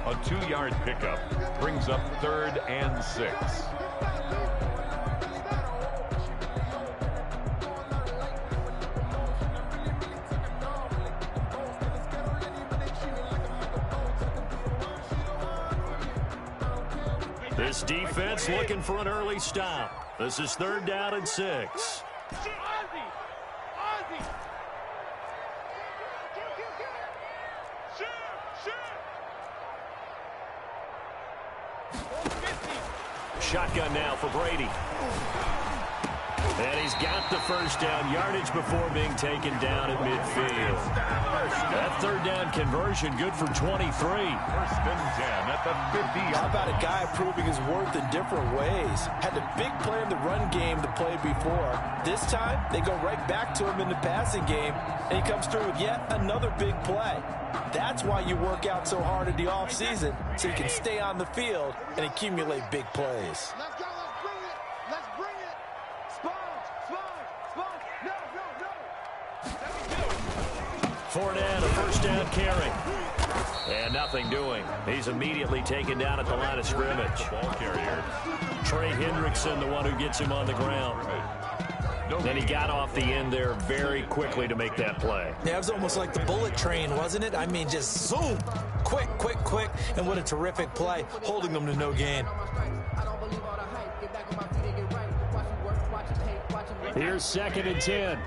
A 2-yard pickup brings up 3rd and 6. This defense looking for an early stop. This is 3rd down and 6. Shotgun now for Brady. And he's got the first down yardage before being taken down at midfield. That 3rd down conversion good for 23. 1st and 10 at the 50. How about a guy proving his worth in different ways? Had a big play in the run game to play before. This time, they go right back to him in the passing game, and he comes through with yet another big play. That's why you work out so hard in the offseason, so you can stay on the field and accumulate big plays. Let's go, let's bring it. Let's bring it. Sponge, sponge, sponge. No, no, no. Fournette, a 1st down carry. And nothing doing. He's immediately taken down at the line of scrimmage. Ball carrier. Trey Hendrickson, the one who gets him on the ground. Then he got off the end there very quickly to make that play. Yeah, it was almost like the bullet train, wasn't it? I mean, just zoom. Quick, quick, quick. And what a terrific play, holding them to no gain. Here's 2nd and 10.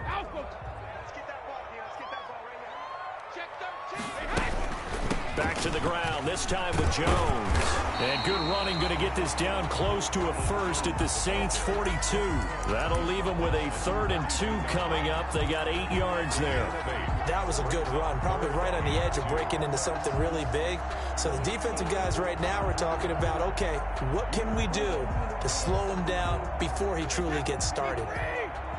Back to the ground, this time with Jones. And good running, going to get this down close to a first at the Saints 42. That'll leave them with a 3rd and 2 coming up. They got 8 yards there. That was a good run, probably right on the edge of breaking into something really big. So the defensive guys right now are talking about, okay, what can we do to slow him down before he truly gets started?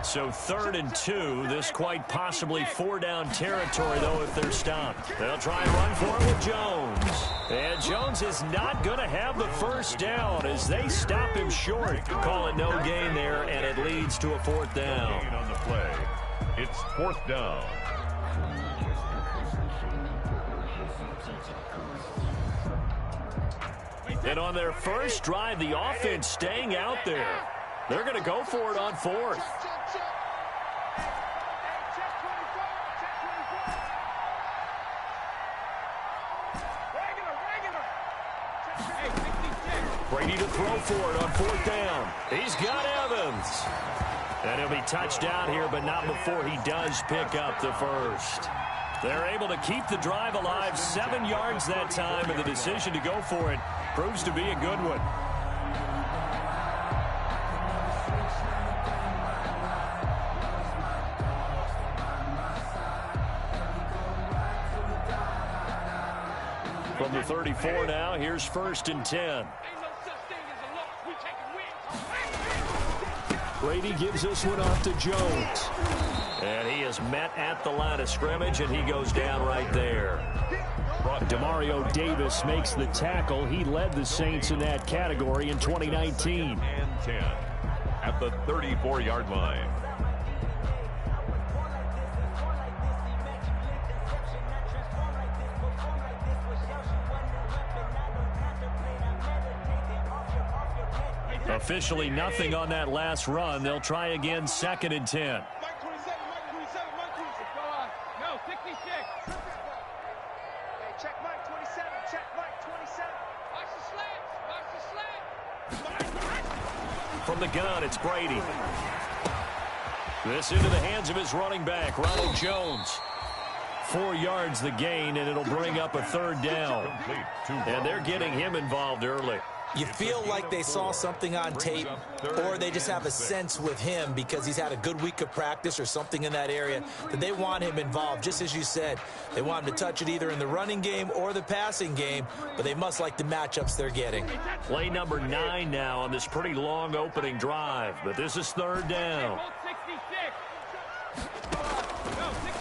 So 3rd and 2, this quite possibly 4-down territory, though, if they're stopped. They'll try and run for it with Jones. And Jones is not going to have the first down as they stop him short. Call it no gain there, and it leads to a 4th down. On the play. It's 4th down. And on their first drive, the offense staying out there. They're going to go for it on 4th. Brady to throw for it on 4th down. He's got Evans. And he'll be touched down here, but not before he does pick up the first. They're able to keep the drive alive, 7 yards that time, and the decision to go for it proves to be a good one. From the 34 now, here's 1st and 10. Brady gives this one off to Jones. And he is met at the line of scrimmage, and he goes down right there. Demario Davis makes the tackle. He led the Saints in that category in 2019. And 10 at the 34-yard line. Officially nothing on that last run. They'll try again, 2nd and 10. From the gun, it's Brady. This into the hands of his running back, Ronald Jones. 4 yards the gain, and it'll bring up a 3rd down. And they're getting him involved early. You feel like they saw something on tape, or they just have a sense with him because he's had a good week of practice or something in that area that they want him involved. Just as you said, they want him to touch it either in the running game or the passing game, but they must like the matchups they're getting. Play number 9 now on this pretty long opening drive, but this is 3rd down.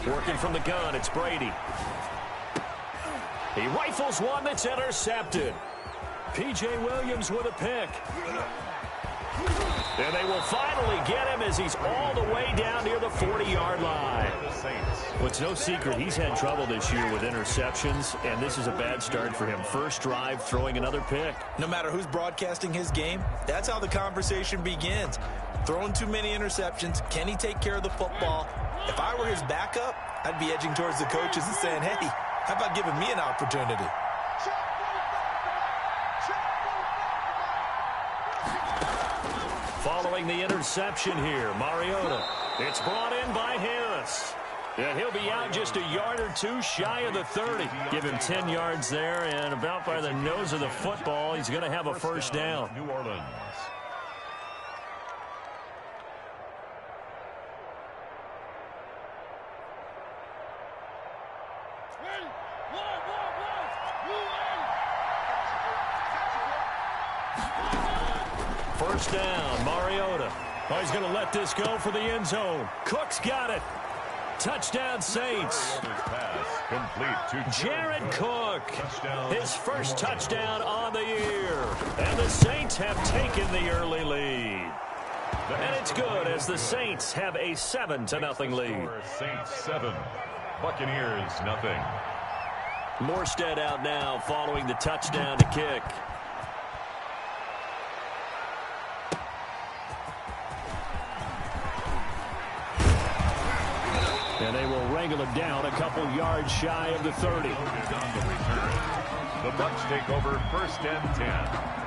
Working from the gun, it's Brady. He rifles one that's intercepted. P.J. Williams with a pick. And they will finally get him as he's all the way down near the 40-yard line. Well, it's no secret he's had trouble this year with interceptions, and this is a bad start for him. First drive, throwing another pick. No matter who's broadcasting his game, that's how the conversation begins. Throwing too many interceptions, can he take care of the football? If I were his backup, I'd be edging towards the coaches and saying, hey, how about giving me an opportunity? Following the interception here, Mariota. It's brought in by Harris. And he'll be out just a yard or two shy of the 30. Give him 10 yards there, and about by the nose of the football, he's going to have a first down. New Orleans. First down, Mariota. Oh, he's going to let this go for the end zone. Cook's got it. Touchdown, Saints. Jared Cook, his first touchdown on the year. And the Saints have taken the early lead. And it's good as the Saints have a 7-0 lead. Saints 7, Buccaneers 0. Morstead out now following the touchdown to kick. And they will wrangle him down a couple yards shy of the 30. The Bucs take over first and 10.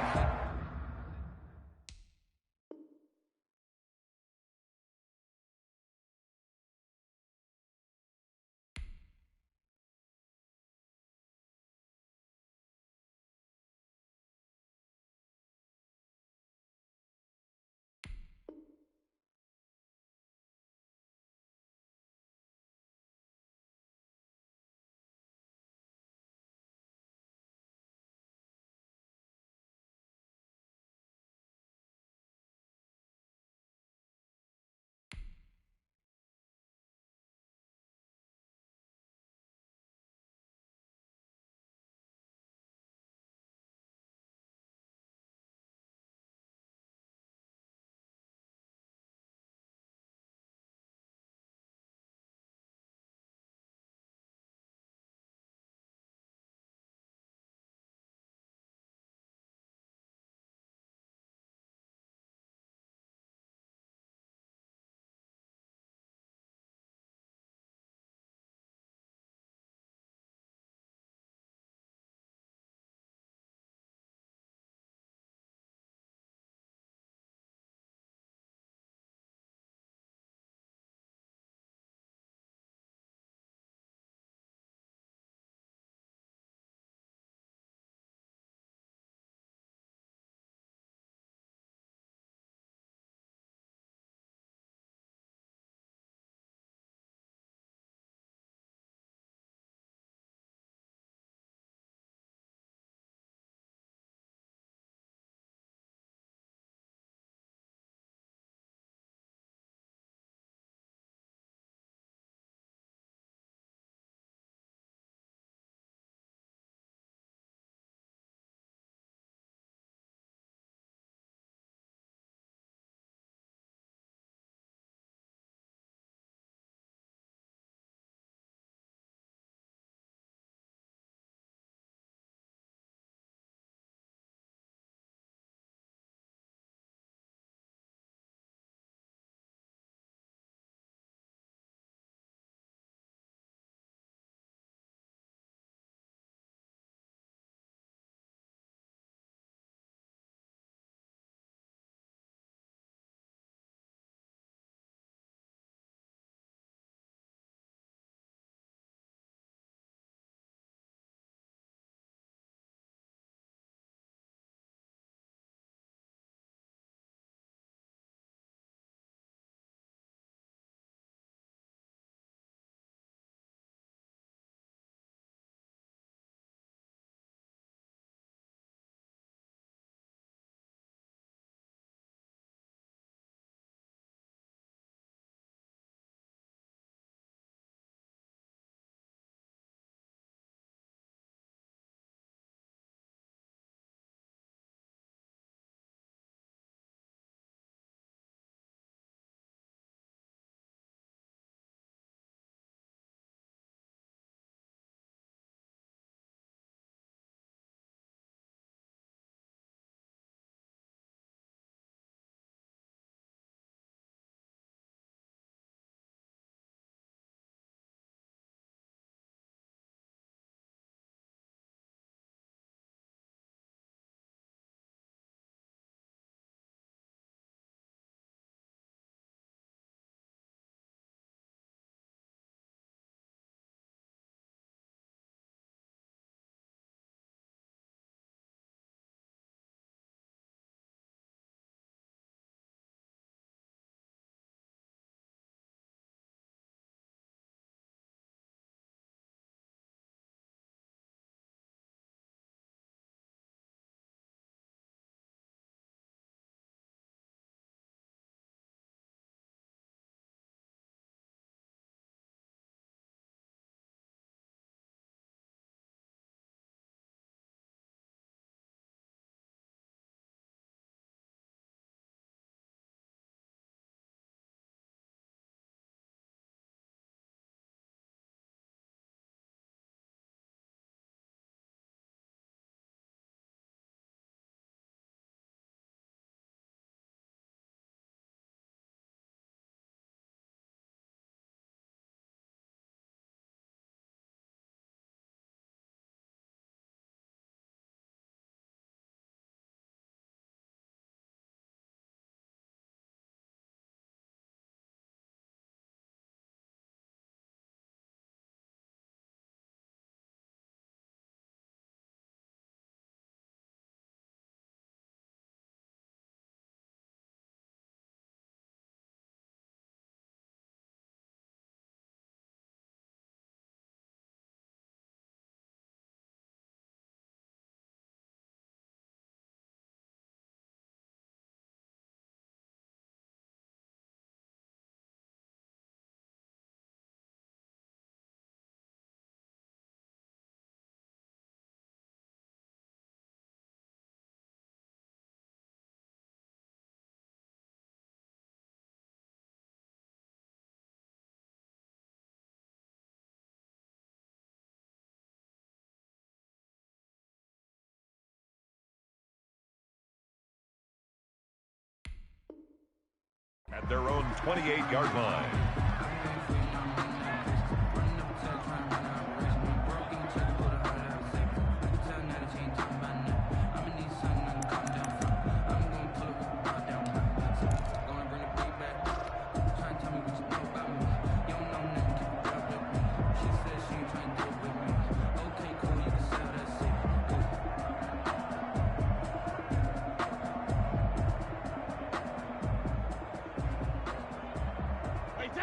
at their own 28-yard line.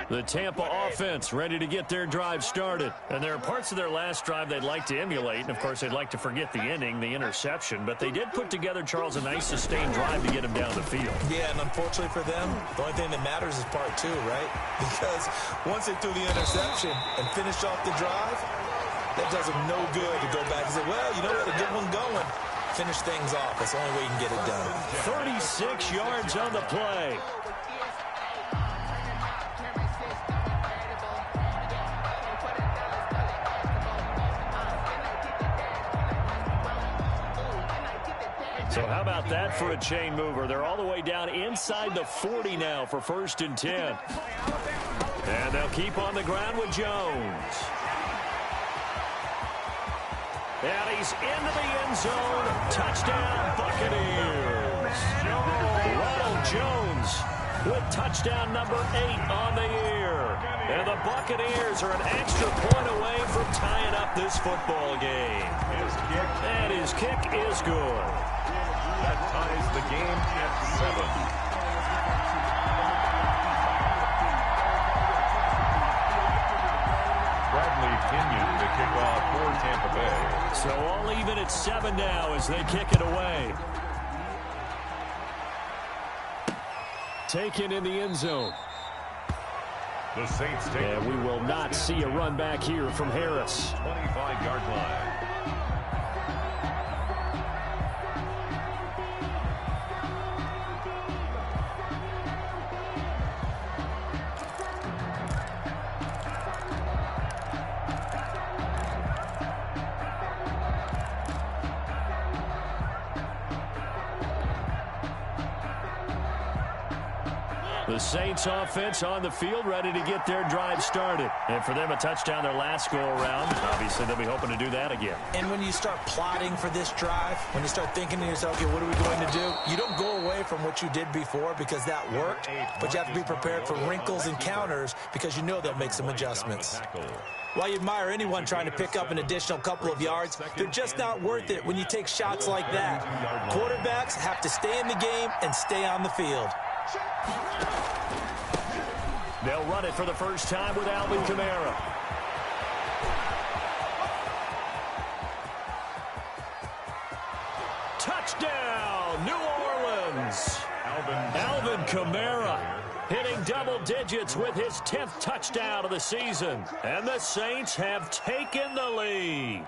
The Tampa offense ready to get their drive started. And there are parts of their last drive they'd like to emulate. And, of course, they'd like to forget the inning, the interception. But they did put together, Charles, a nice sustained drive to get him down the field. Yeah, and unfortunately for them, the only thing that matters is part two, right? Because once they threw the interception and finished off the drive, that does them no good to go back and say, well, you know what, a good one going. Finish things off. That's the only way you can get it done. 36 yards on the play. So how about that for a chain mover? They're all the way down inside the 40 now for 1st and 10. And they'll keep on the ground with Jones. And he's into the end zone. Touchdown, Buccaneers. Ronald Jones with touchdown number 8 on the year. And the Buccaneers are an extra point away from tying up this football game. And his kick is good. That ties the game at 7. Bradley Pinion the kickoff for Tampa Bay. So all even at 7 now as they kick it away. Taken in the end zone. The Saints take And we will not see a run back here from Harris. 25-yard line. The Saints offense on the field ready to get their drive started. And for them, a touchdown their last go-around. Obviously, they'll be hoping to do that again. And when you start plotting for this drive, when you start thinking to yourself, okay, what are we going to do? You don't go away from what you did before because that worked, but you have to be prepared for wrinkles and counters because you know they'll make some adjustments. While you admire anyone trying to pick up an additional couple of yards, they're just not worth it when you take shots like that. Quarterbacks have to stay in the game and stay on the field. They'll run it for the first time with Alvin Kamara. Touchdown, New Orleans. Alvin Kamara hitting double digits with his 10th touchdown of the season. And the Saints have taken the lead.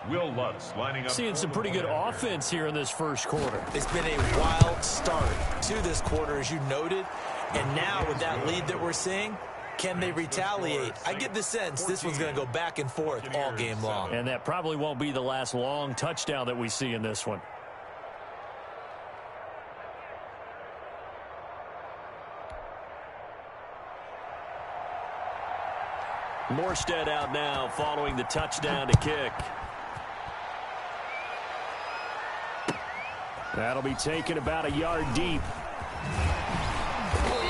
Will Lutz lining up. Seeing some pretty good offense here in this first quarter. It's been a wild start to this quarter, as you noted. And now with that lead that we're seeing, can they retaliate? I get the sense this one's going to go back and forth all game long. And that probably won't be the last long touchdown that we see in this one. Morstead out now following the touchdown to kick. That'll be taken about a yard deep.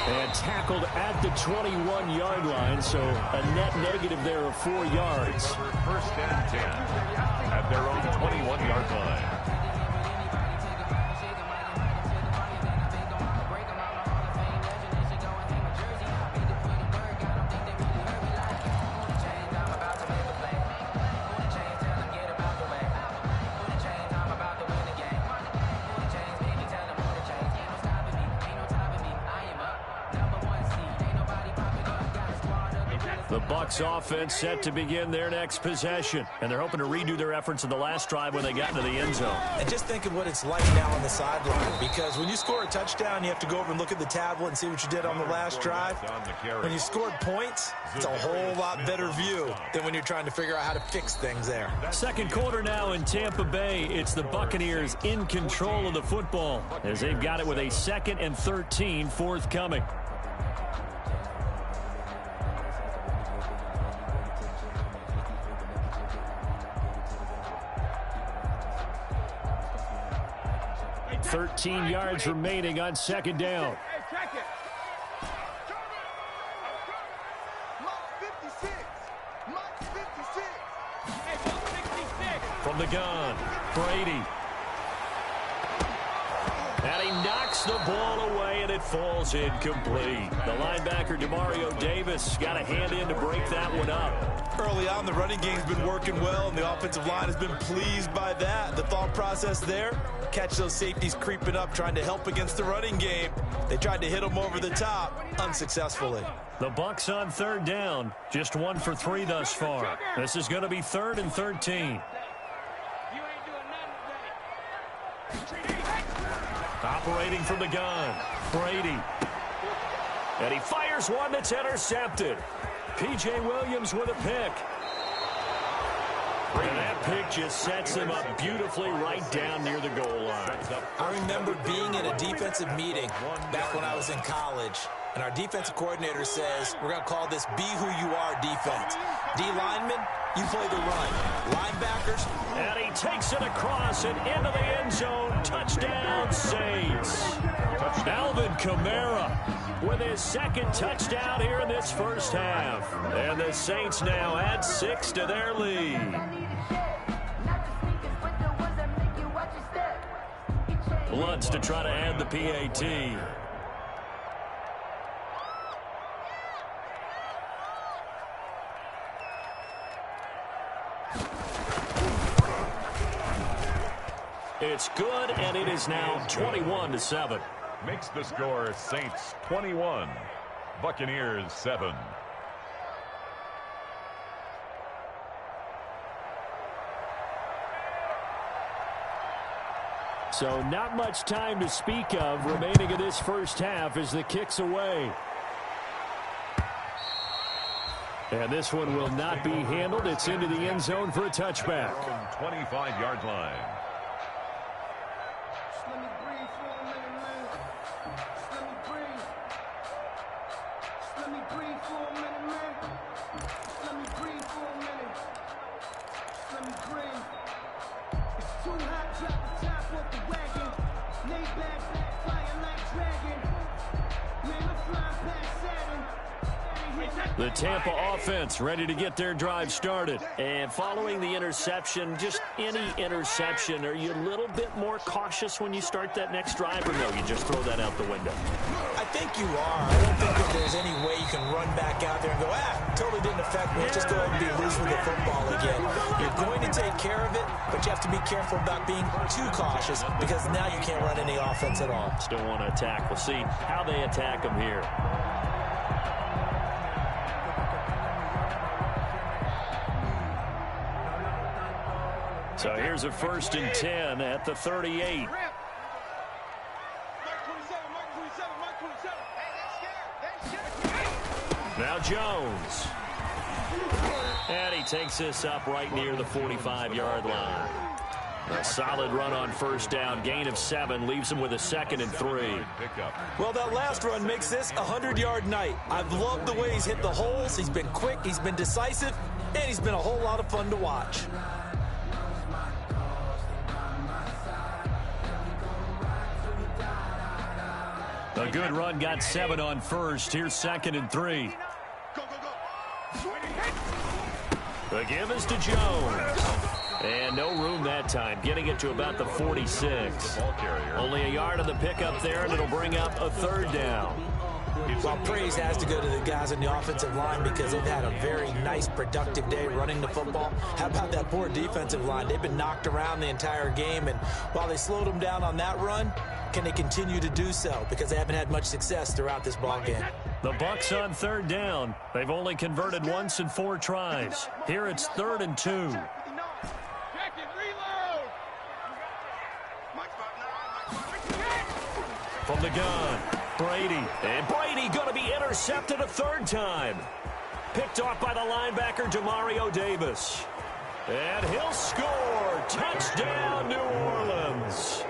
And tackled at the 21-yard line, so a net negative there of 4 yards. 1st and 10 at their own 21-yard line. The Bucs offense set to begin their next possession, and they're hoping to redo their efforts in the last drive when they got into the end zone. And just think of what it's like now on the sideline, because when you score a touchdown, you have to go over and look at the tablet and see what you did on the last drive. When you scored points, it's a whole lot better view than when you're trying to figure out how to fix things there. Second quarter now in Tampa Bay. It's the Buccaneers in control of the football as they've got it with a 2nd and 13 forthcoming. $13 yards remaining on second down. From the gun, Brady. And he knocks the ball away, and it falls incomplete. The linebacker, Demario Davis, got a hand in to break that one up. Early on, the running game's been working well, and the offensive line has been pleased by that. The thought process there, catch those safeties creeping up, trying to help against the running game. They tried to hit them over the top, unsuccessfully. The Bucs on third down, just 1 for 3 thus far. This is going to be 3rd and 13. Operating from the gun, Brady. And he fires one that's intercepted. P.J. Williams with a pick. And that pick just sets him up beautifully right down near the goal line. I remember being in a defensive meeting back when I was in college, and our defensive coordinator says, we're going to call this Be Who You Are defense. D linemen, you play the run. Linebackers. And he takes it across and into the end zone. Touchdown, Saints. Alvin Kamara with his 2nd touchdown here in this first half. And the Saints now add 6 to their lead. Lutz to try to add the PAT. It's good, and it is now 21-7. Makes the score Saints 21, Buccaneers 7. So not much time to speak of remaining in this first half as the kick's away. And this one will not be handled. It's into the end zone for a touchback. 25-yard line. The Tampa offense ready to get their drive started. And following the interception, just any interception, are you a little bit more cautious when you start that next drive, or no, you just throw that out the window? I think you are. I don't think that there's any way you can run back out there and go, totally didn't affect me. Just go ahead and be loose with the football again. You're going to take care of it, but you have to be careful about being too cautious because now you can't run any offense at all. Still want to attack. We'll see how they attack them here. So here's a 1st and 10 at the 38. Now Jones. And he takes this up right near the 45-yard line. A solid run on first down. Gain of 7 leaves him with a 2nd and 3. Well, that last run makes this a 100-yard night. I've loved the way he's hit the holes. He's been quick. He's been decisive. And he's been a whole lot of fun to watch. A good run, got 7 on first. Here's 2nd and 3. The give is to Jones. And no room that time, getting it to about the 46. Only a yard of the pickup there, and it'll bring up a 3rd down. Well, praise has to go to the guys on the offensive line because they've had a very nice, productive day running the football. How about that poor defensive line? They've been knocked around the entire game, and while they slowed them down on that run, can they continue to do so? Because they haven't had much success throughout this ball game. The Bucs on third down. They've only converted once in 4 tries. Here it's 3rd and 2. From the gun, Brady. And Brady going to be intercepted a 3rd time. Picked off by the linebacker, Demario Davis. And he'll score. Touchdown, New Orleans.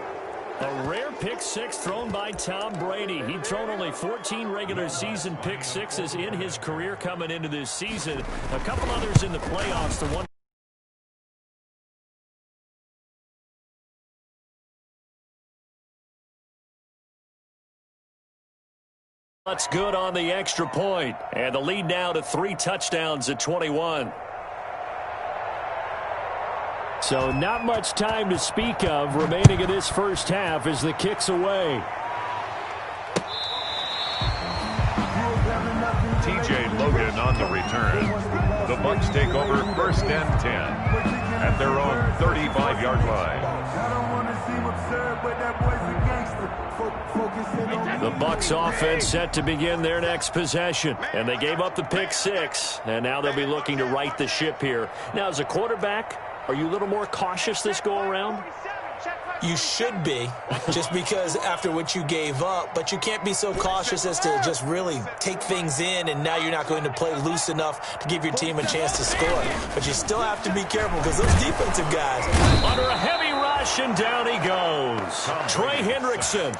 A rare pick six thrown by Tom Brady. He'd thrown only 14 regular season pick sixes in his career coming into this season. A couple others in the playoffs. The one. That's good on the extra point. And the lead now to 3 touchdowns at 21. So not much time to speak of remaining in this first half as the kick's away. TJ Logan on the return. The Bucs take over 1st and 10 at their own 35-yard line. The Bucs offense set to begin their next possession. And they gave up the pick six. And now they'll be looking to right the ship here. Now, as a quarterback, are you a little more cautious this go-around? You should be, just because after what you gave up, but you can't be so cautious as to just really take things in, and now you're not going to play loose enough to give your team a chance to score. But you still have to be careful because those defensive guys. Under a heavy rush, and down he goes. Trey Hendrickson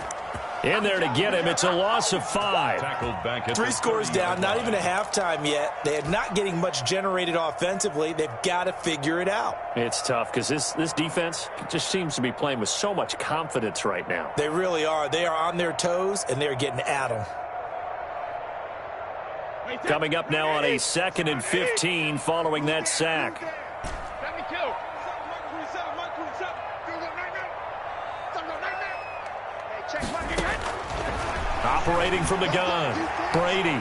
in there to get him. It's a loss of 5. 3 scores down, not even a halftime yet. They are not getting much generated offensively. They've got to figure it out. It's tough because this defense just seems to be playing with so much confidence right now. They really are. They are on their toes, and they're getting at them. Coming up now on a 2nd and 15 following that sack. Operating from the gun, Brady.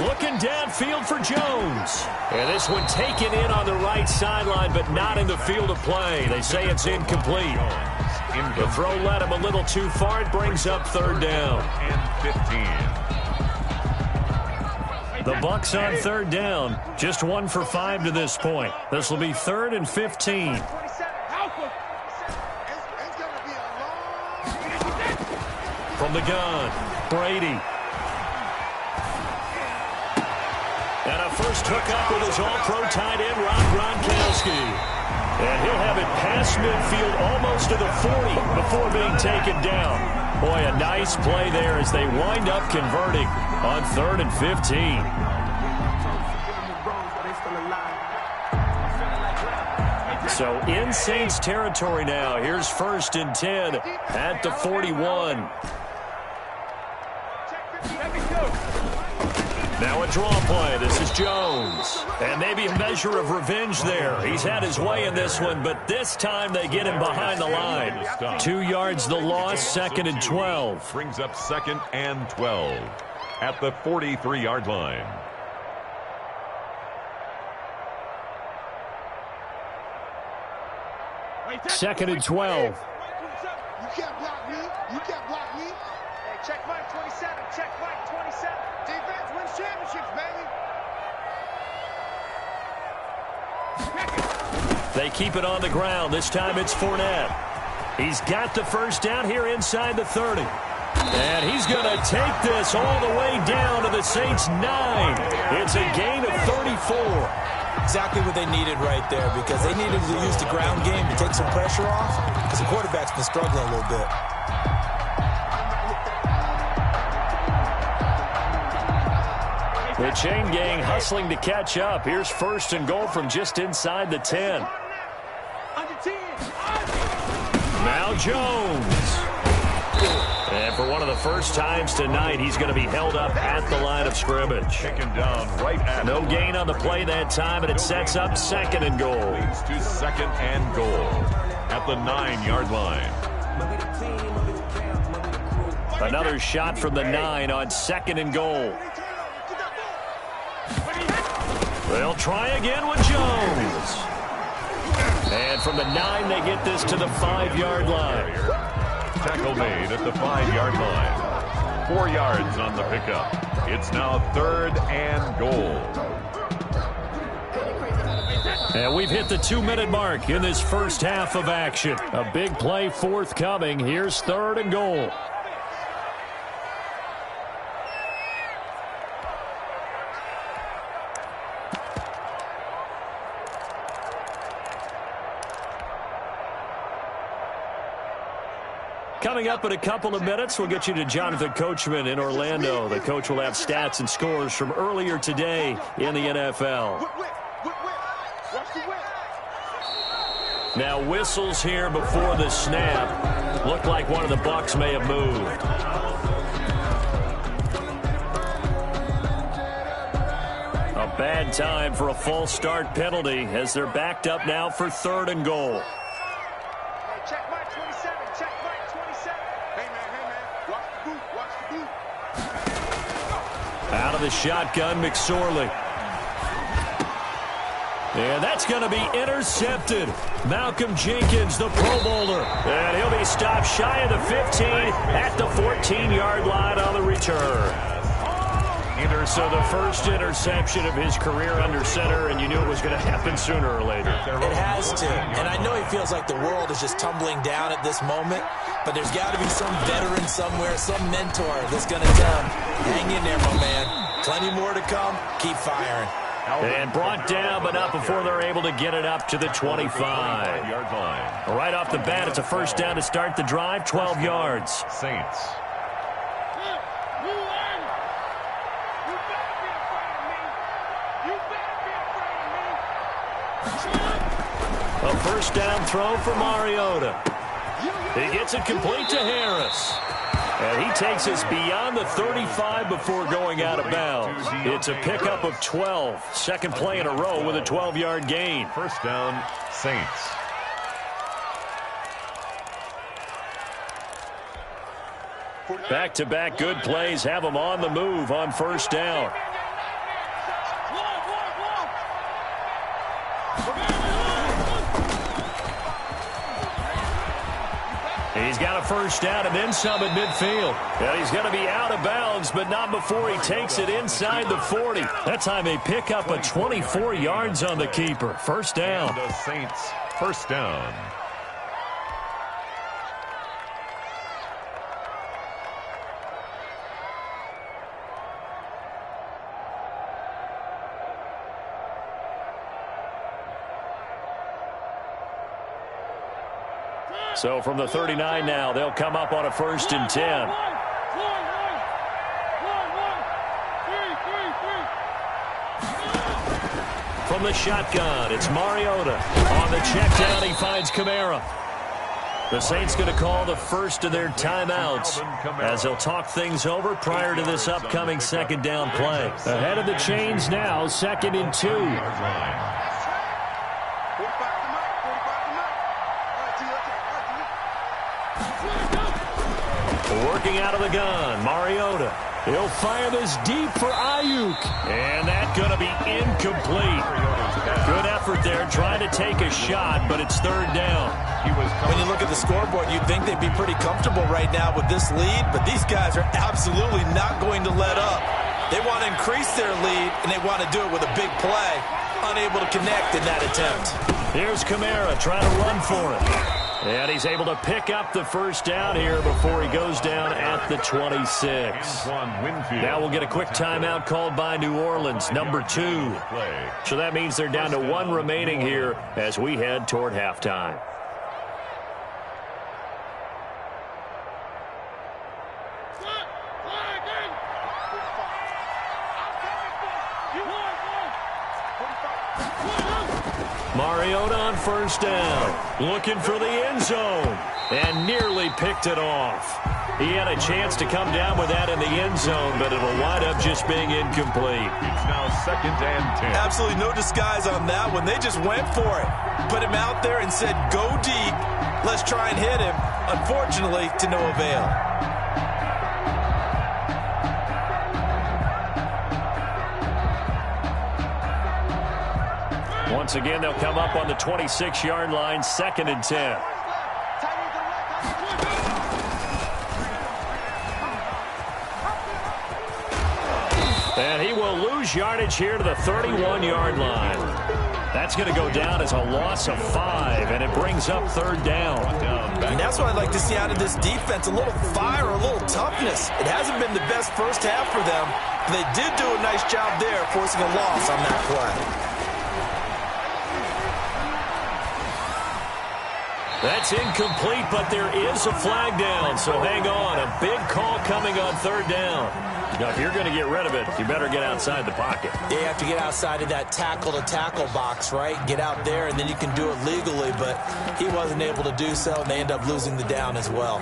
Looking downfield for Jones. And this one taken in on the right sideline, but not in the field of play. They say it's incomplete. The throw led him a little too far. It brings up 3rd down. And 15. The Bucs on 3rd down. Just 1 for 5 to this point. This will be 3rd and 15. From the gun, Brady. And a first hookup with his all-pro tight end, Rob Gronkowski. And he'll have it past midfield almost to the 40 before being taken down. Boy, a nice play there as they wind up converting on 3rd and 15. So in Saints territory now. Here's 1st and 10 at the 41. Now a draw play. This is Jones. And maybe a measure of revenge there. He's had his way in this one, but this time they get him behind the line. 2 yards the loss, 2nd and 12. Brings up 2nd and 12 at the 43-yard line. Second and 12. You can't block me. You can't block me. Hey, check Mike 27. Check Mike 27. Defense wins championships, baby. They keep it on the ground. This time it's Fournette. He's got the first down here inside the 30. And he's going to take this all the way down to the Saints' 9. It's a gain of 34. Exactly what they needed right there, because they needed to use the ground game to take some pressure off, because the quarterback's been struggling a little bit. The chain gang hustling to catch up. Here's 1st and goal from just inside the 10. Now Jones. And for one of the first times tonight, he's going to be held up at the line of scrimmage. Taken down right at No gain on the play that time, and it sets up 2nd and goal. leads to 2nd and goal at the 9-yard line. Another shot from the 9 on 2nd and goal. They'll try again with Jones. And from the 9, they get this to the 5-yard line. Tackle made at the 5-yard line. 4 yards on the pickup. It's now 3rd and goal. And we've hit the 2-minute mark in this first half of action. A big play forthcoming. Here's 3rd and goal. Coming up in a couple of minutes, we'll get you to Jonathan Coachman in Orlando. The coach will have stats and scores from earlier today in the NFL. Now whistles here before the snap. Looked like one of the Bucs may have moved. A bad time for a false start penalty as they're backed up now for 3rd and goal. Check Mike 27. Check Mike 27. Hey, man. Watch the boot. Watch the boot. Out of the shotgun, McSorley. And that's going to be intercepted. Malcolm Jenkins, the Pro Bowler. And he'll be stopped shy of the 15 at the 14-yard line on the return. So the first interception of his career under center, and you knew it was going to happen sooner or later. It has to. And I know he feels like the world is just tumbling down at this moment, but there's got to be some veteran somewhere, some mentor that's going to tell him, hang in there, my man. Plenty more to come. Keep firing. And brought down, but not before they're able to get it up to the 25. Right off the bat, it's a first down to start the drive, 12 yards. Saints. A first down throw for Mariota. He gets it complete to Harris. And he takes us beyond the 35 before going out of bounds. It's a pickup of 12. Second play in a row with a 12-yard gain. First down, Saints. Back-to-back good plays have them on the move on first down. He's got a first down and then some at midfield. And he's going to be out of bounds, but not before he takes it inside the 40. That time they pick up a 24 yards on the keeper. First down. And the Saints, first down. So from the 39 now, they'll come up on a 1st and 10. From the shotgun, it's Mariota. On the check down, he finds Kamara. The Saints going to call the first of their timeouts as they'll talk things over prior to this upcoming second down play. Ahead of the chains now, 2nd and 2. Working out of the gun, Mariota. He'll fire this deep for Ayuk. And that's going to be incomplete. Good effort there trying to take a shot, but it's 3rd down. When you look at the scoreboard, you'd think they'd be pretty comfortable right now with this lead, but these guys are absolutely not going to let up. They want to increase their lead, and they want to do it with a big play. Unable to connect in that attempt. Here's Kamara trying to run for it. And he's able to pick up the first down here before he goes down at the 26. Now we'll get a quick timeout called by New Orleans, number 2. So that means they're down to 1 remaining here as we head toward halftime. Mariota on first down, looking for the end zone, and nearly picked it off. He had a chance to come down with that in the end zone, but it'll wind up just being incomplete. It's now 2nd and 10. Absolutely no disguise on that one. They just went for it. Put him out there and said, go deep. Let's try and hit him. Unfortunately, to no avail. Once again, they'll come up on the 26-yard line, 2nd and 10. And he will lose yardage here to the 31-yard line. That's going to go down as a loss of 5, and it brings up 3rd down. And that's what I'd like to see out of this defense, a little fire, a little toughness. It hasn't been the best first half for them. They did do a nice job there, forcing a loss on that play. That's incomplete, but there is a flag down, so hang on. A big call coming on 3rd down. Now, if you're going to get rid of it, you better get outside the pocket. You have to get outside of that tackle-to-tackle box, right? Get out there, and then you can do it legally, but he wasn't able to do so, and they end up losing the down as well.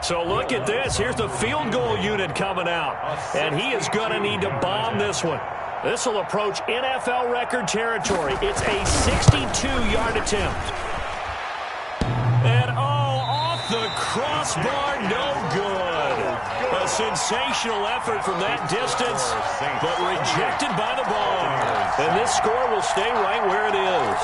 So look at this. Here's the field goal unit coming out, and he is going to need to bomb this one. This will approach NFL record territory. It's a 62-yard attempt. And, off the crossbar, no good. A sensational effort from that distance, but rejected by the bar. And this score will stay right where it is.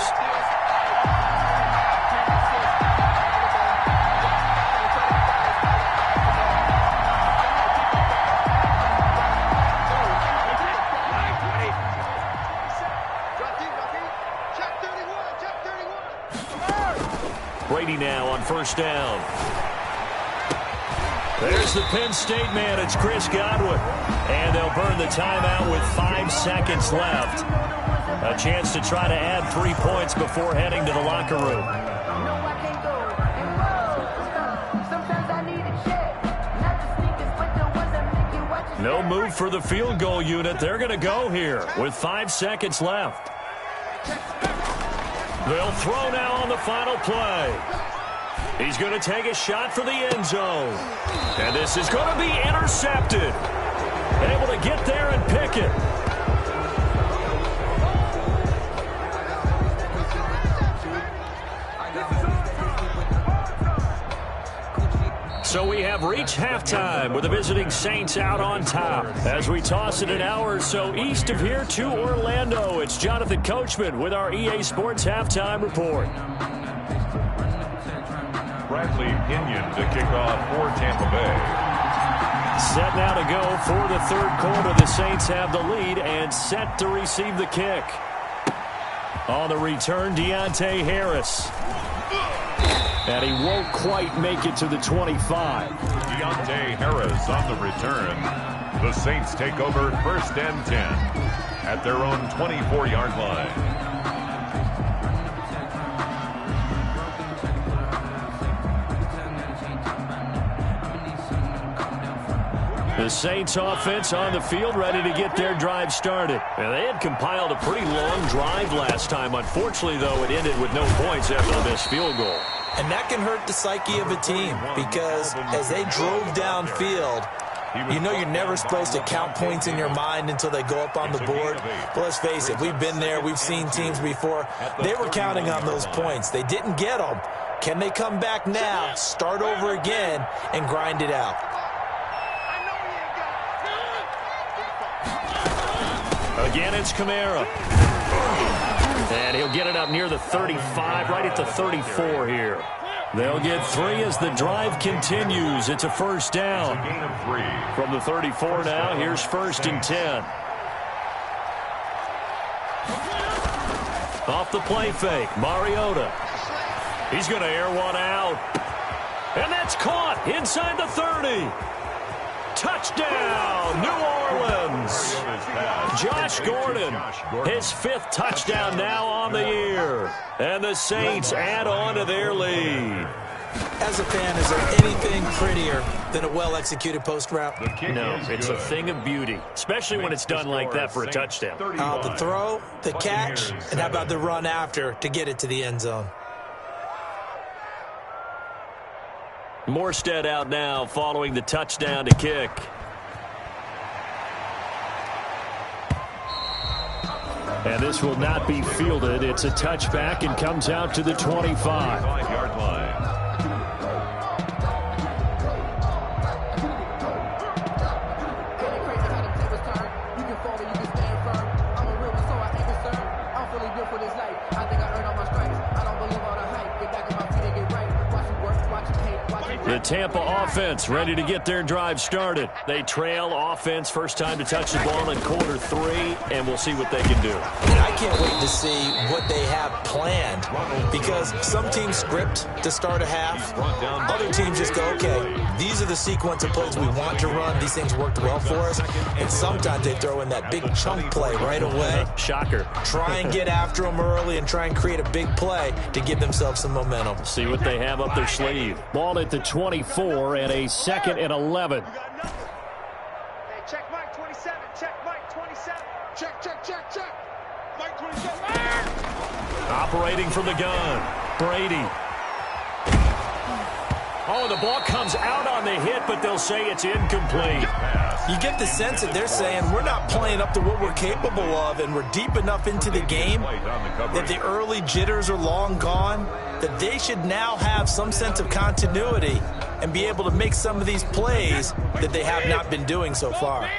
Brady now on 1st down. There's the Penn State man. It's Chris Godwin. And they'll burn the timeout with 5 seconds left. A chance to try to add 3 points before heading to the locker room. No move for the field goal unit. They're going to go here with 5 seconds left. They'll throw now on the final play. He's going to take a shot for the end zone. And this is going to be intercepted. Able to get there and pick it. So we have reached halftime with the visiting Saints out on top. As we toss it an hour or so east of here to Orlando, it's Jonathan Coachman with our EA Sports Halftime Report. Bradley Pinion to kick off for Tampa Bay. Set now to go for the 3rd quarter. The Saints have the lead and set to receive the kick. On the return, Deontay Harris. And he won't quite make it to the 25. Deontay Harris on the return. The Saints take over 1st and 10 at their own 24-yard line. The Saints offense on the field ready to get their drive started. And they had compiled a pretty long drive last time. Unfortunately, though, it ended with no points after the missed field goal. And that can hurt the psyche of a team because as they drove downfield, you know you're never supposed to count points in your mind until they go up on the board. But let's face it, we've been there. We've seen teams before. They were counting on those points. They didn't get them. Can they come back now, start over again, and grind it out? Again, it's Kamara. And he'll get it up near the 35, right at the 34 here. They'll get 3 as the drive continues. It's a 1st down. Gain of 3. From the 34 now, here's 1st and 10. Off the play fake, Mariota. He's going to air one out. And that's caught inside the 30. Touchdown, New Orleans. Josh Gordon, his 5th touchdown now on the year. And the Saints add on to their lead. As a fan, is there anything prettier than a well-executed post route? No, it's a thing of beauty, especially when it's done like that for a touchdown. The throw, the catch, and how about the run after to get it to the end zone? Morstead out now following the touchdown to kick. And this will not be fielded. It's a touchback and comes out to the 25-yard line. The Tampa offense ready to get their drive started. They trail offense, first time to touch the ball in quarter 3, and we'll see what they can do. And I can't wait to see what they have planned, because some teams script to start a half. Other teams just go, okay, these are the sequence of plays we want to run. These things worked well for us. And sometimes they throw in that big chunk play right away. Shocker. Try and get after them early and try and create a big play to give themselves some momentum. See what they have up their sleeve. Ball at the 24 and a 2nd and 11. Hey, check Mike 27. Check Mike 27. Check, check, check, check. Mike 27. Operating from the gun. Brady. Oh, the ball comes out on the hit, but they'll say it's incomplete. You get the sense that they're saying we're not playing up to what we're capable of, and we're deep enough into the game that the early jitters are long gone, that they should now have some sense of continuity and be able to make some of these plays that they have not been doing so far.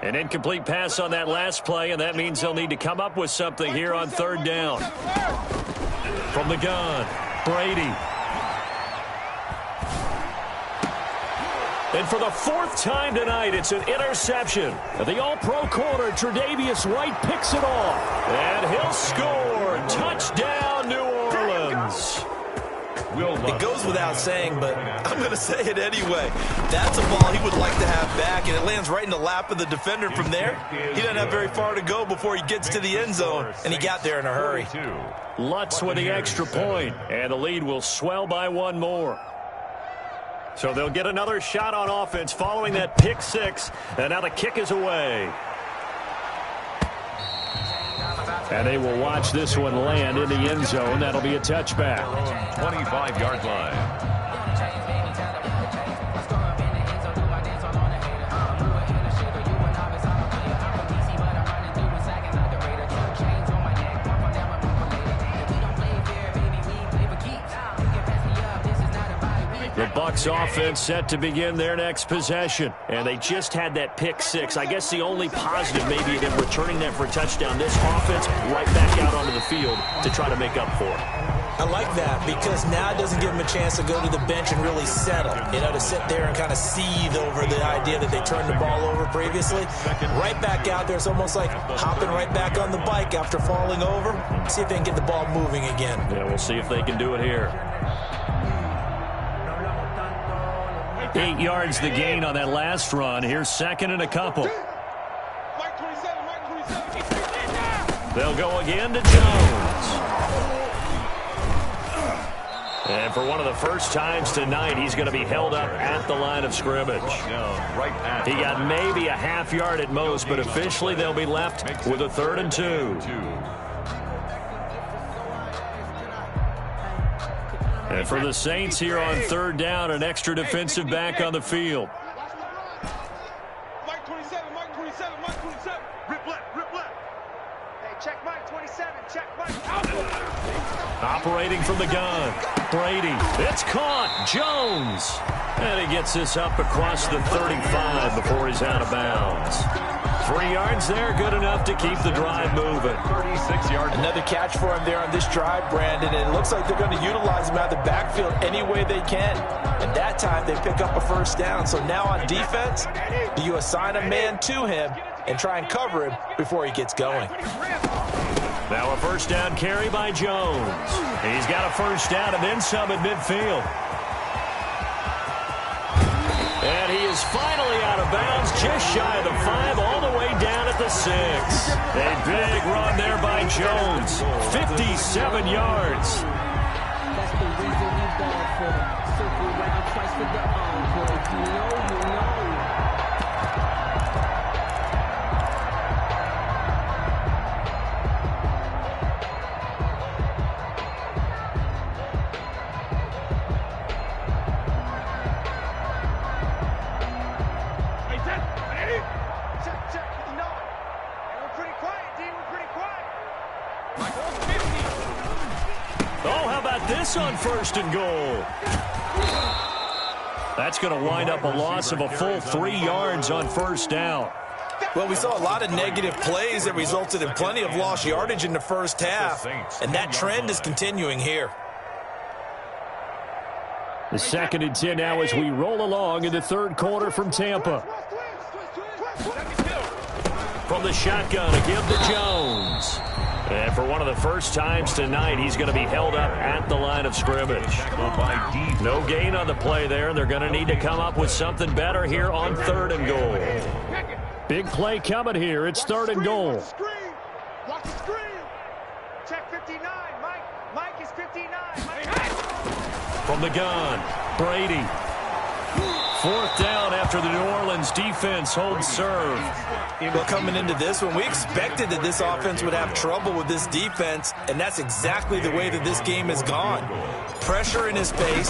An incomplete pass on that last play, and that means they'll need to come up with something here on 3rd down. From the gun, Brady. And for the 4th time tonight, it's an interception. The all-pro corner, Tre'Davious White, picks it off. And he'll score. Touchdown, New Orleans. It goes without saying, but I'm going to say it anyway. That's a ball he would like to have back, and it lands right in the lap of the defender from there. He doesn't have very far to go before he gets to the end zone, and he got there in a hurry. Lutz with the extra point, and the lead will swell by 1 more. So they'll get another shot on offense following that pick 6, and now the kick is away. And they will watch this one land in the end zone. That'll be a touchback. 25-yard line. The Bucs offense set to begin their next possession. And they just had that pick 6. I guess the only positive maybe them returning that for a touchdown. This offense right back out onto the field to try to make up for it. I like that, because now it doesn't give them a chance to go to the bench and really settle. You know, to sit there and kind of seethe over the idea that they turned the ball over previously. Right back out there. It's almost like hopping right back on the bike after falling over. See if they can get the ball moving again. Yeah, we'll see if they can do it here. 8 yards the gain on that last run. Here's 2nd and a couple. They'll go again to Jones. And for one of the first times tonight, he's going to be held up at the line of scrimmage. He got maybe a half yard at most, but officially they'll be left with a 3rd and 2. And for the Saints here on 3rd down, an extra defensive back on the field. Mike 27, Mike 27, Mike 27. Rip left, rip left. Hey, check Mike 27, check Mike. Operating from the gun, Brady. It's caught. Jones. And he gets this up across the 35 before he's out of bounds. 3 yards there, good enough to keep the drive moving. 36 yards. Another catch for him there on this drive, Brandon, and it looks like they're going to utilize him out of the backfield any way they can. And that time they pick up a 1st down. So now on defense, do you assign a man to him and try and cover him before he gets going? Now a 1st down carry by Jones. He's got a 1st down and then some at midfield. And he is finally out of bounds, just shy of the 5, all the way down at the 6. A big run there by Jones. 57 yards. That's the reason we ball for them. Circle around twice for the encore. If you know, you know. This on 1st and goal. That's going to wind up a loss of a full 3 yards on 1st down. Well, we saw a lot of negative plays that resulted in plenty of lost yardage in the 1st half, and that trend is continuing here. The 2nd and 10 now as we roll along in the third quarter from Tampa. From the shotgun, a give to Jones. And for one of the first times tonight, he's going to be held up at the line of scrimmage. No gain on the play there. They're going to need to come up with something better here on 3rd and goal. Big play coming here. It's 3rd and goal. Watch the screen. Check 59. Mike is 59. From the gun, Brady. 4th down after the New Orleans defense holds serve. Well, coming into this one, we expected that this offense would have trouble with this defense, and that's exactly the way that this game has gone. Pressure in his face,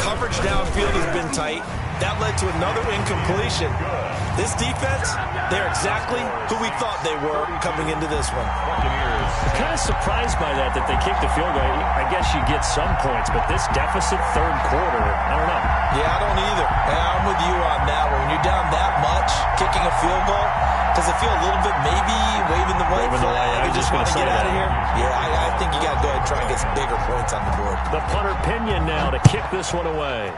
coverage downfield has been tight. That led to another incompletion. This defense, they're exactly who we thought they were coming into this one. I'm kind of surprised by that they kicked the field goal. I guess you get some points, but this deficit 3rd quarter, I don't know. Yeah, I don't either. I'm with you on that one. When you're down that much, kicking a field goal, does it feel a little bit maybe waving the white flag and just want to get out of here? Yeah, I think you got to go ahead and try and get some bigger points on the board. The punter Pinion now to kick this one away.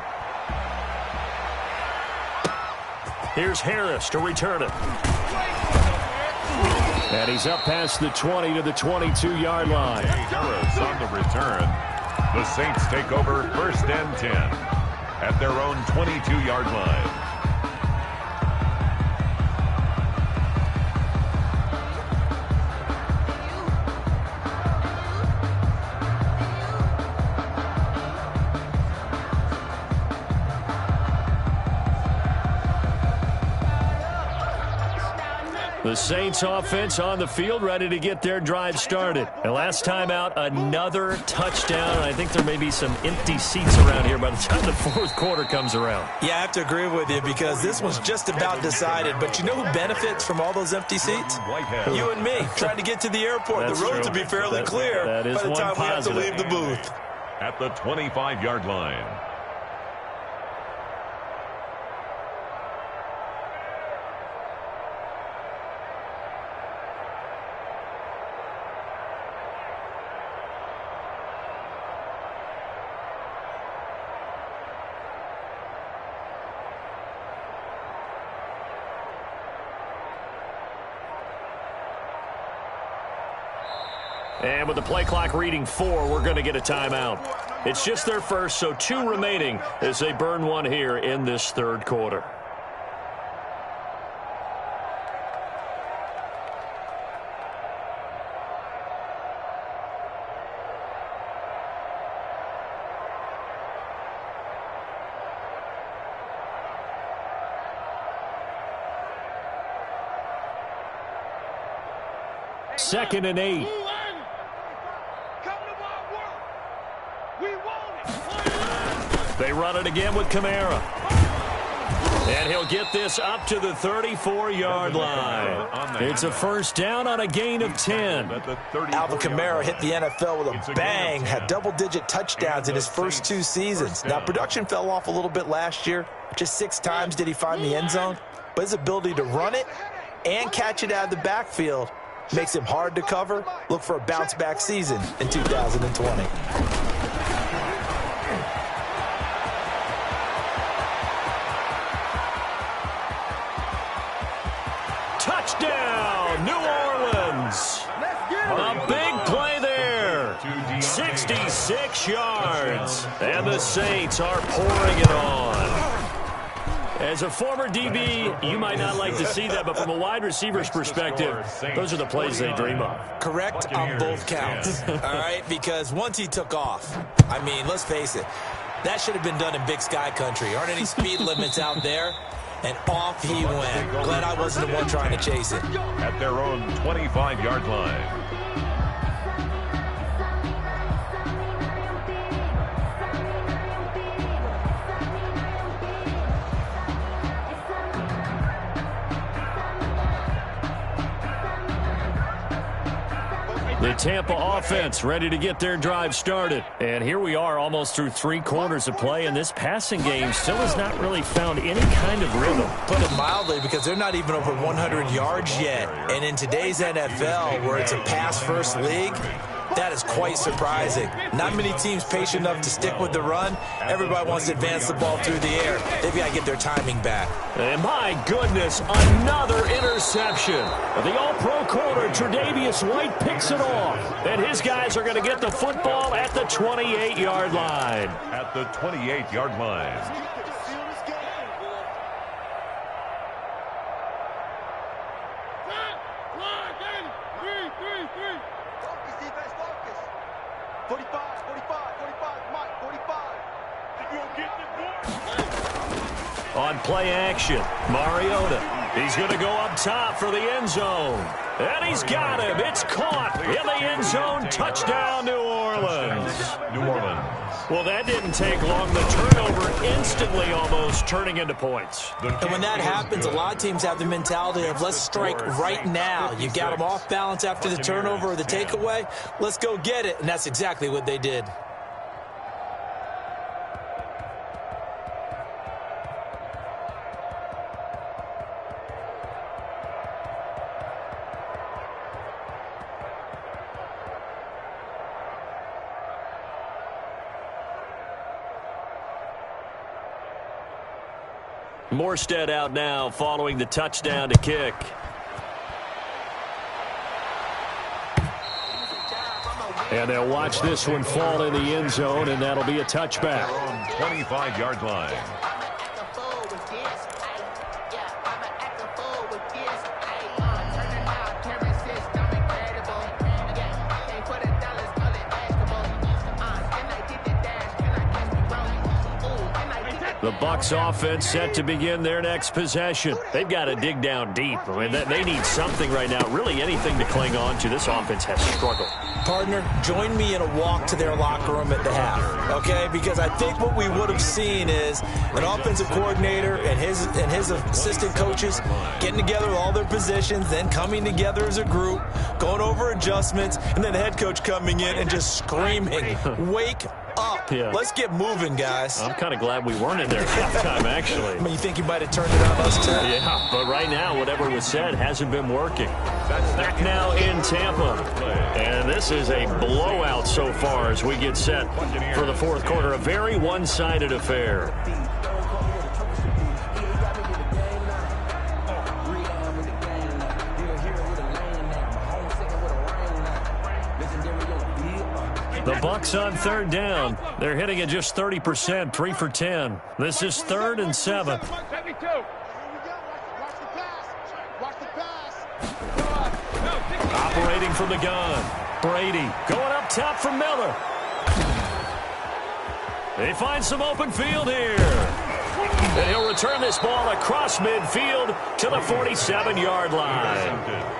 Here's Harris to return it. And he's up past the 20 to the 22-yard line. Harris on the return. The Saints take over 1st and 10 at their own 22-yard line. The Saints offense on the field, ready to get their drive started. And last time out, another touchdown. I think there may be some empty seats around here by the time the 4th quarter comes around. Yeah, I have to agree with you because this one's just about decided. But you know who benefits from all those empty seats? You and me, trying to get to the airport. The roads will be fairly clear by the time we have to leave the booth. At the 25-yard line. And with the play clock reading 4, we're going to get a timeout. It's just their first, so 2 remaining as they burn one here in this 3rd quarter. Second and 8. They run it again with Kamara. And he'll get this up to the 34-yard line. It's a 1st down on a gain of 10. Alvin Kamara hit the NFL with a bang, had double-digit touchdowns in his first 2 seasons. Now, production fell off a little bit last year. Just 6 times did he find the end zone. But his ability to run it and catch it out of the backfield makes him hard to cover. Look for a bounce-back season in 2020. Touchdown, New Orleans. A big play there. 66 yards. And the Saints are pouring it on. As a former DB, you might not like to see that, but from a wide receiver's perspective, those are the plays they dream of. Correct on both counts, all right? Because once he took off, I mean, let's face it, that should have been done in Big Sky country. Aren't any speed limits out there? And off he went. Glad I wasn't the one trying to chase it. At their own 25-yard line. The Tampa offense ready to get their drive started. And here we are almost through 3 quarters of play, and this passing game still has not really found any kind of rhythm. Put it mildly, because they're not even over 100 yards yet. And in today's NFL, where it's a pass-first league, That is quite surprising. Not many teams patient enough to stick with the run. Everybody wants to advance the ball through the air. They've got to get their timing back. And my goodness, another interception. The all-pro corner, Tre'Davious White, picks it off. And his guys are going to get the football at the 28-yard line. At the 28-yard line. On play action, Mariota. He's going to go up top for the end zone. And he's got him. It's caught in the end zone. Touchdown, New Orleans. New Orleans. Well, that didn't take long. The turnover instantly almost turning into points. And when that happens, a lot of teams have the mentality of let's strike right now. You got them off balance after the turnover or the takeaway. Let's go get it. And that's exactly what they did. Morstead out now following the touchdown to kick. And they'll watch this one fall in the end zone, and that'll be a touchback. 25-yard line. The Bucs offense set to begin their next possession. They've got to dig down deep. I mean, they need something right now, really anything to cling on to. This offense has struggled. Partner, join me in a walk to their locker room at the half, okay? Because I think what we would have seen is an offensive coordinator and his assistant coaches getting together with all their positions, then coming together as a group, going over adjustments, and then the head coach coming in and just screaming, wake up. Yeah. Let's get moving, guys. I'm kind of glad we weren't in there at halftime, actually. I mean, you think you might have turned it on us, too? Yeah, but right now, whatever was said hasn't been working. Back now in Tampa. And this is a blowout so far as we get set for the fourth quarter. A very one-sided affair. The Bucs on third down. They're hitting at just 30%, 3 for 10. This is 3rd and 7. Operating from the gun. Brady going up top for Miller. They find some open field here. And he'll return this ball across midfield to the 47-yard line.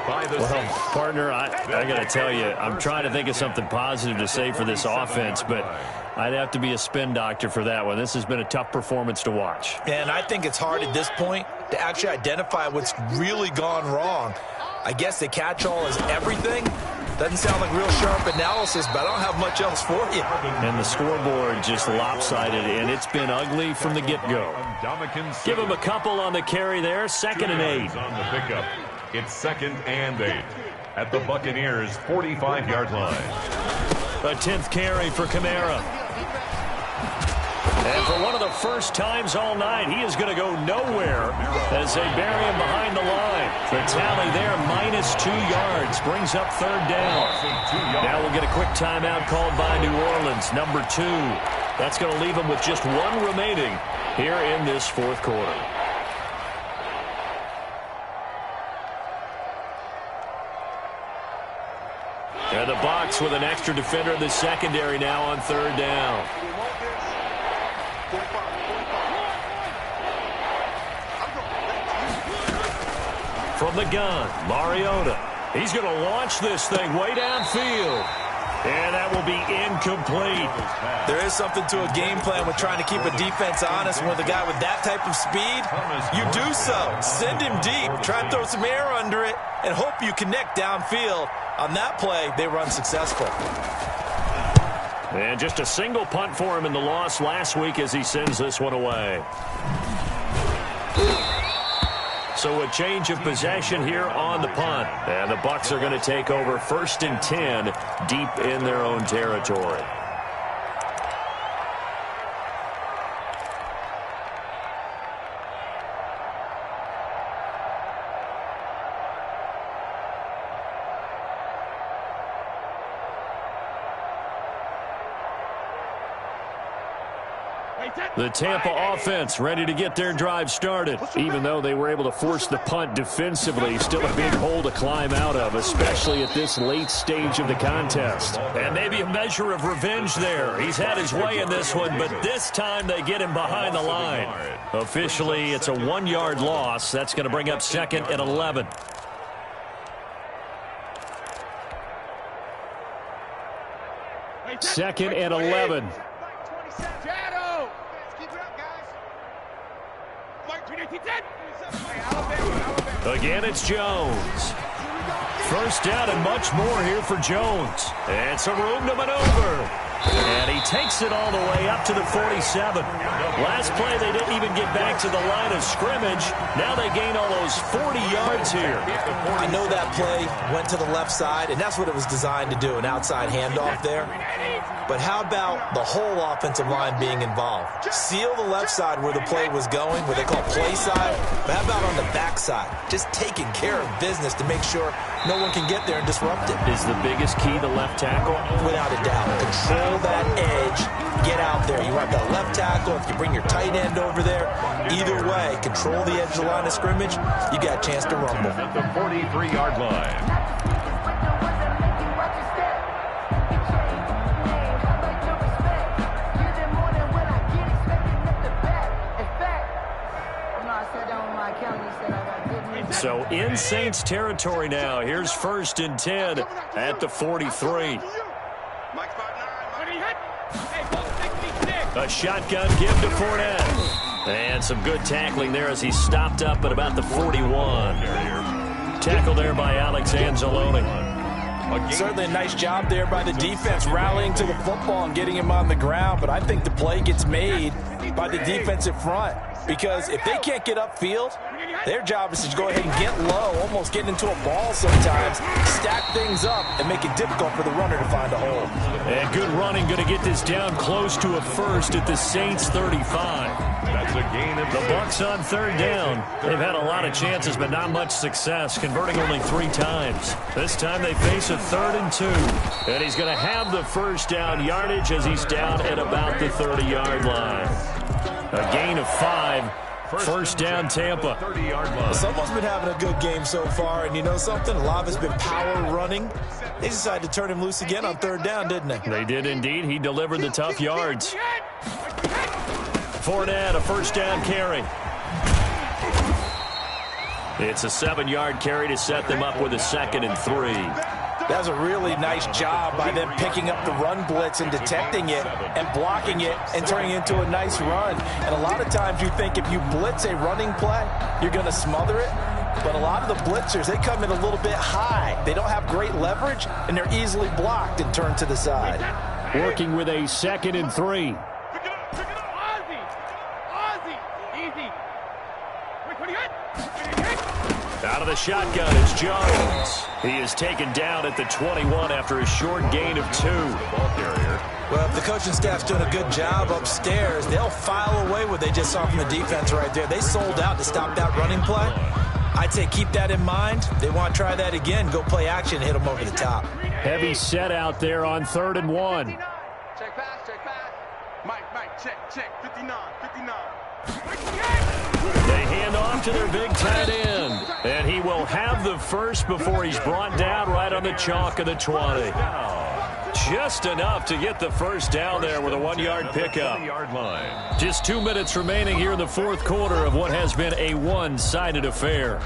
Well, partner, I got to tell you, I'm trying to think of something positive to say for this offense, but I'd have to be a spin doctor for that one. This has been a tough performance to watch. And I think it's hard at this point to actually identify what's really gone wrong. I guess the catch-all is everything. Doesn't sound like real sharp analysis, but I don't have much else for you. And the scoreboard just lopsided, and it's been ugly from the get-go. Give him a couple on the carry there. 2nd and 8. On the pickup, it's 2nd and 8 at the Buccaneers' 45-yard line. A 10th carry for Kamara. And for one of the first times all night, he is going to go nowhere as they bury him behind the line. The tally there, -2 yards, brings up 3rd down. Now we'll get a quick timeout called by New Orleans, number 2. That's going to leave them with just 1 remaining here in this fourth quarter. And the Bucs with an extra defender in the secondary now on 3rd down. From the gun, Mariota. He's going to launch this thing way downfield. And that will be incomplete. There is something to a game plan with trying to keep a defense honest. With a guy with that type of speed, you do so. Send him deep. Try and throw some air under it and hope you connect downfield. On that play, they were unsuccessful. And just a single punt for him in the loss last week as he sends this one away. So a change of possession here on the punt. And the Bucs are going to take over 1st and 10 deep in their own territory. The Tampa offense ready to get their drive started. Even though they were able to force the punt defensively, still a big hole to climb out of, especially at this late stage of the contest. And maybe a measure of revenge there. He's had his way in this one, but this time they get him behind the line. Officially, it's a 1-yard loss. That's going to bring up 2nd and 11. Second and 11. Again, it's Jones. 1st down and much more here for Jones. And some room to maneuver. And he takes it all the way up to the 47. Last play, they didn't even get back to the line of scrimmage. Now they gain almost 40 yards here. I know that play went to the left side, and that's what it was designed to do, an outside handoff there. But how about the whole offensive line being involved? Seal the left side where the play was going, where they call play side. But how about on the back side? Just taking care of business to make sure no one can get there and disrupt it. Is the biggest key the left tackle? Without a doubt. Control that edge. Get out there. You have that left tackle. If you bring your tight end over there, either way, control the edge of the line of scrimmage, you got a chance to rumble. At the 43-yard line. So in Saints territory now. Here's 1st and 10 at the 43. A shotgun give to Fournette. And some good tackling there as he stopped up at about the 41. Tackle there by Alex Anzalone. Certainly a nice job there by the defense rallying to the football and getting him on the ground. But I think the play gets made by the defensive front. Because if they can't get upfield, their job is to go ahead and get low, almost get into a ball sometimes, stack things up, and make it difficult for the runner to find a hole. And good running, going to get this down close to a 1st at the Saints 35. That's a gain of the Bucs on 3rd down. They've had a lot of chances, but not much success, converting only 3 times. This time they face a 3rd and 2. And he's going to have the 1st down yardage as he's down at about the 30-yard line. A gain of 5. 1st down, Tampa. Someone's been having a good game so far, and you know something? A lot of it's been power running. They decided to turn him loose again on 3rd down, didn't they? They did indeed. He delivered the tough yards. Fournette, a 1st down carry. It's a 7-yard carry to set them up with a 2nd and 3. That was a really nice job by them picking up the run blitz and detecting it and blocking it and turning it into a nice run. And a lot of times you think if you blitz a running play, you're going to smother it. But a lot of the blitzers, they come in a little bit high. They don't have great leverage, and they're easily blocked and turned to the side. Working with a 2nd and 3. Out of the shotgun is Jones. He is taken down at the 21 after a short gain of 2. Well, if the coaching staff's doing a good job upstairs, they'll file away what they just saw from the defense right there. They sold out to stop that running play. I'd say keep that in mind. They want to try that again. Go play action, hit them over the top. Heavy set out there on 3rd and 1. Check pass, check pass. Mike, check, 59. They hand off to their big tight end. And he will have the 1st before he's brought down right on the chalk of the 20. Just enough to get the 1st down there with a 1-yard pickup. Just 2 minutes remaining here in the 4th quarter of what has been a one-sided affair.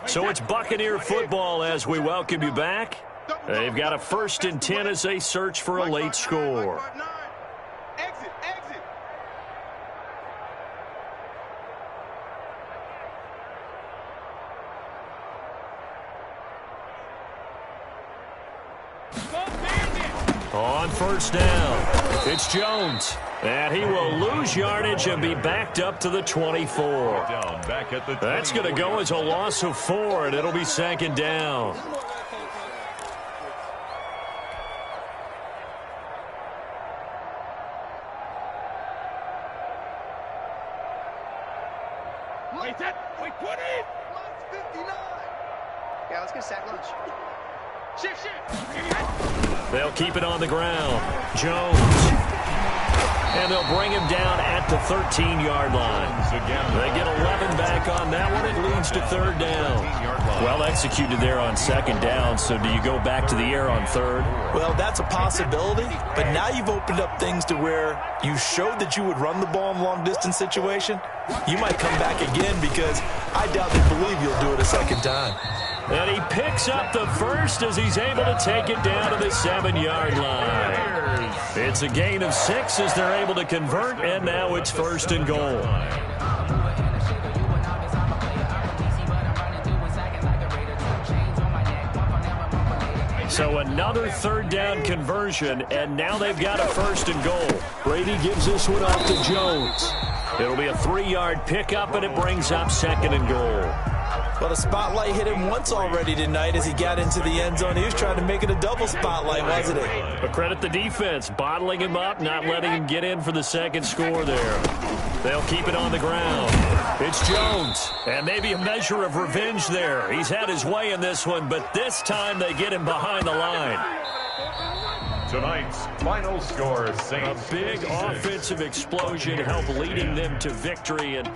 So it's Buccaneer football as we welcome you back. They've got a 1st and 10 as they search for a late score. Exit. On first down, it's Jones. And he will lose yardage and be backed up to the 24. That's going to go as a loss of 4, and it'll be second down. Wait, 20. Lunch 59. Yeah, let's get sack lunch. Shift. They'll keep it on the ground. Jones. And they'll bring him down at the 13-yard line. They get 11 back on that one. It leads to third down. Well executed there on second down. So do you go back to the air on third? Well, that's a possibility. But now you've opened up things to where you showed that you would run the ball in long-distance situation. You might come back again because I doubt they believe you'll do it a second time. And he picks up the first as he's able to take it down to the 7-yard line. It's a gain of 6 as they're able to convert, and now it's first and goal. So another third down conversion, and now they've got a first and goal. Brady gives this one off to Jones. It'll be a 3-yard pickup, and it brings up second and goal. Well, the spotlight hit him once already tonight as he got into the end zone. He was trying to make it a double spotlight, wasn't he? But credit the defense, bottling him up, not letting him get in for the second score there. They'll keep it on the ground. It's Jones, and maybe a measure of revenge there. He's had his way in this one, but this time they get him behind the line. Tonight's final score, Saints. A big offensive explosion helped leading them to victory. And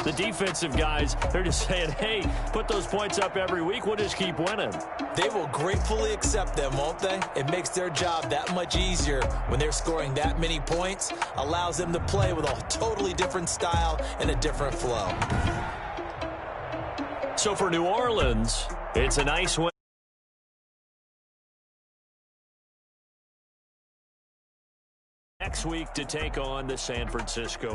the defensive guys, they're just saying, hey, put those points up every week. We'll just keep winning. They will gratefully accept them, won't they? It makes their job that much easier when they're scoring that many points. Allows them to play with a totally different style and a different flow. So for New Orleans, it's a nice win. Next week to take on the San Francisco